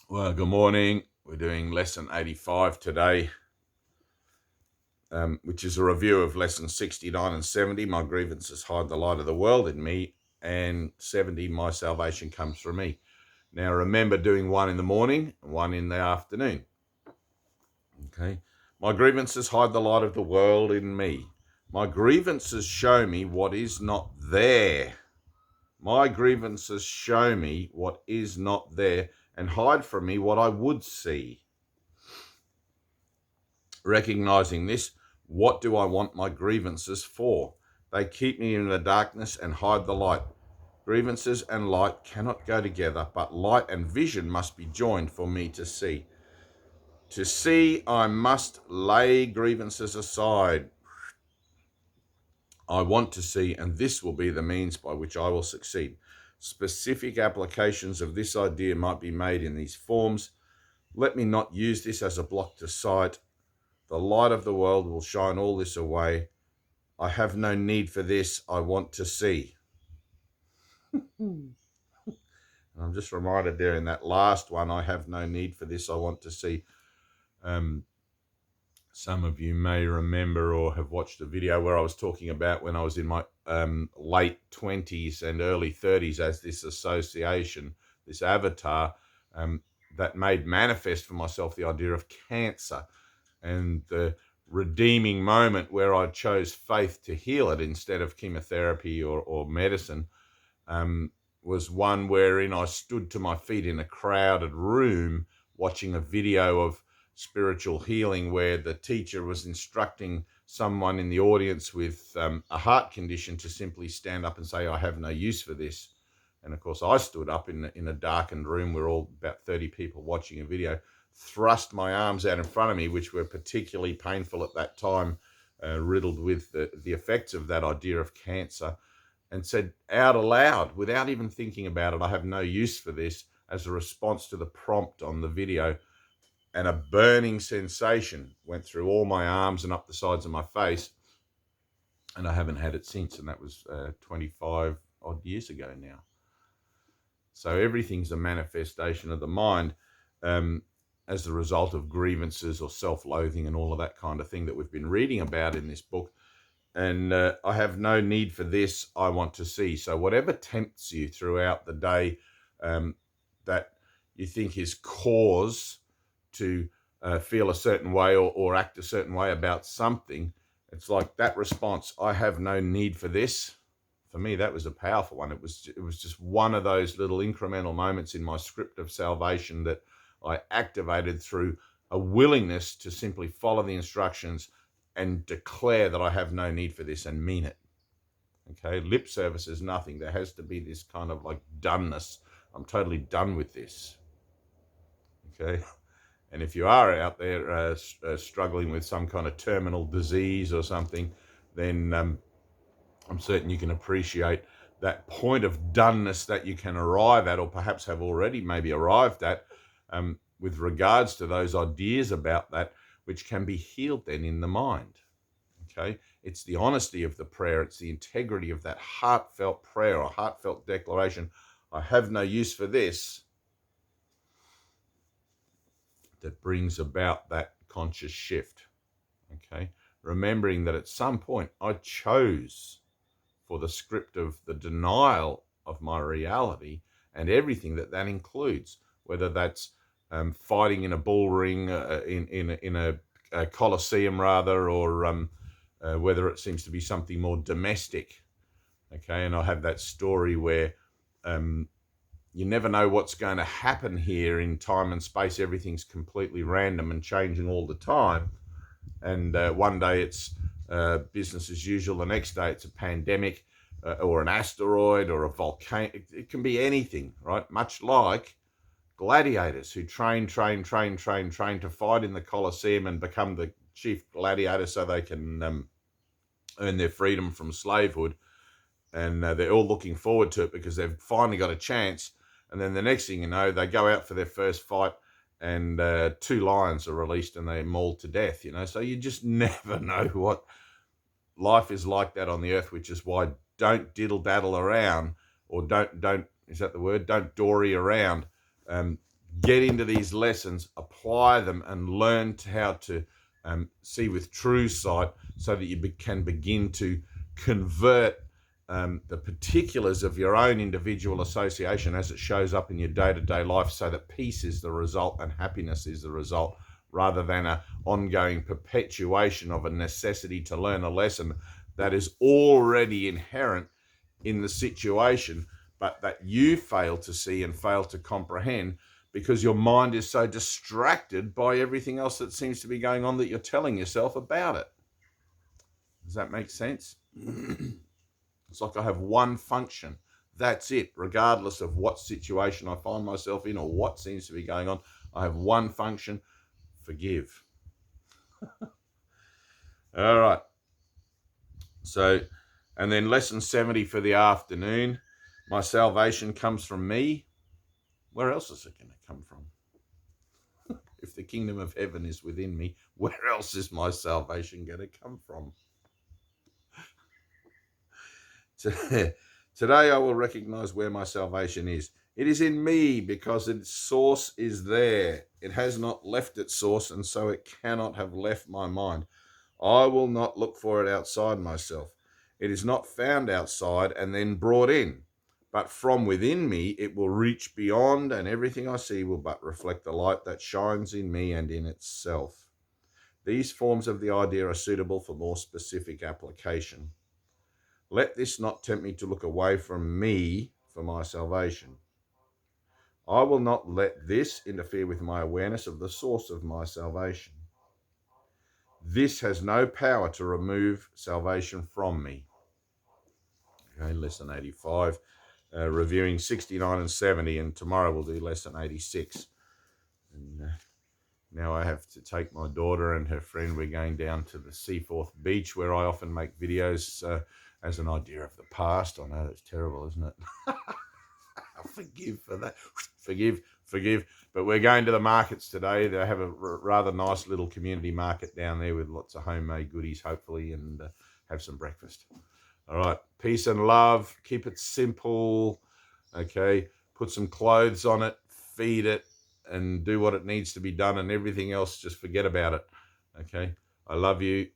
Well, good morning. We're doing lesson 85 today, which is a review of lessons 69 and 70. My grievances hide the light of the world in me, and 70, my salvation comes from me. Now, remember doing one in the morning and one in the afternoon. Okay. My grievances hide the light of the world in me. My grievances show me what is not there. My grievances show me what is not there and hide from me what I would see. Recognizing this, what do I want my grievances for? They keep me in the darkness and hide the light. Grievances and light cannot go together, but light and vision must be joined for me to see. To see, I must lay grievances aside. I want to see, and this will be the means by which I will succeed. Specific applications of this idea might be made in these forms. Let me not use this as a block to sight. The light of the world will shine all this away. I have no need for this. I want to see. And I'm just reminded there in that last one, I have no need for this. I want to see. Some of you may remember or have watched a video where I was talking about when I was in my late 20s and early 30s as this association, this avatar that made manifest for myself the idea of cancer. And the redeeming moment where I chose faith to heal it instead of chemotherapy or medicine was one wherein I stood to my feet in a crowded room watching a video of spiritual healing where the teacher was instructing someone in the audience with a heart condition to simply stand up and say, I have no use for this. And of course, I stood up in a darkened room. We're all about 30 people watching a video, thrust my arms out in front of me, which were particularly painful at that time, riddled with the effects of that idea of cancer, and said out aloud, without even thinking about it, I have no use for this, as a response to the prompt on the video. And a burning sensation went through all my arms and up the sides of my face. And I haven't had it since. And that was 25 odd years ago now. So everything's a manifestation of the mind as the result of grievances or self-loathing and all of that kind of thing that we've been reading about in this book. And I have no need for this. I want to see. So whatever tempts you throughout the day that you think is cause to feel a certain way or act a certain way about something, it's like that response, I have no need for this. For me, that was a powerful one. It was just one of those little incremental moments in my script of salvation that I activated through a willingness to simply follow the instructions and declare that I have no need for this and mean it. Okay, lip service is nothing. There has to be this kind of like doneness. I'm totally done with this. Okay. And if you are out there struggling with some kind of terminal disease or something, then I'm certain you can appreciate that point of doneness that you can arrive at, or perhaps have already maybe arrived at, with regards to those ideas about that, which can be healed then in the mind. Okay, it's the honesty of the prayer. It's the integrity of that heartfelt prayer or heartfelt declaration. I have no use for this, that brings about that conscious shift. Okay, remembering that at some point I chose for the script of the denial of my reality and everything that includes, whether that's fighting in a bull ring, in a coliseum rather, or whether it seems to be something more domestic. Okay, and I have that story where you never know what's going to happen here in time and space. Everything's completely random and changing all the time. And one day it's business as usual. The next day it's a pandemic or an asteroid or a volcano. It can be anything, right? Much like gladiators who train to fight in the Colosseum and become the chief gladiator so they can earn their freedom from slavehood. And they're all looking forward to it because they've finally got a chance. And then the next thing you know, they go out for their first fight and 2 lions are released and they're mauled to death, So you just never know what life is like that on the earth, which is why don't diddle-daddle around, or don't, is that the word? Don't dory around. get into these lessons, apply them, and learn how to see with true sight, so that you can begin to convert the particulars of your own individual association as it shows up in your day-to-day life, so that peace is the result and happiness is the result, rather than an ongoing perpetuation of a necessity to learn a lesson that is already inherent in the situation, but that you fail to see and fail to comprehend, because your mind is so distracted by everything else that seems to be going on that you're telling yourself about it. Does that make sense? It's like I have one function. That's it. Regardless of what situation I find myself in or what seems to be going on, I have one function: forgive. All right. So, and then lesson 70 for the afternoon. My salvation comes from me. Where else is it going to come from? If the kingdom of heaven is within me, where else is my salvation going to come from? Today I will recognize where my salvation is. It is in me, because its source is there. It has not left its source, and so it cannot have left my mind. I will not look for it outside myself. It is not found outside and then brought in, but from within me it will reach beyond, and everything I see will but reflect the light that shines in me and in itself. These forms of the idea are suitable for more specific application. Let this not tempt me to look away from me for my salvation. I will not let this interfere with my awareness of the source of my salvation. This has no power to remove salvation from me. Okay, lesson 85, reviewing 69 and 70, and tomorrow we'll do lesson 86. And now I have to take my daughter and her friend. We're going down to the Seaforth Beach, where I often make videos as an idea of the past. I know that's terrible, isn't it? Forgive for that. Forgive. But we're going to the markets today. They have a rather nice little community market down there with lots of homemade goodies, hopefully, and have some breakfast. All right. Peace and love. Keep it simple. Okay. Put some clothes on it. Feed it. And do what it needs to be done. And everything else, just forget about it. Okay. I love you.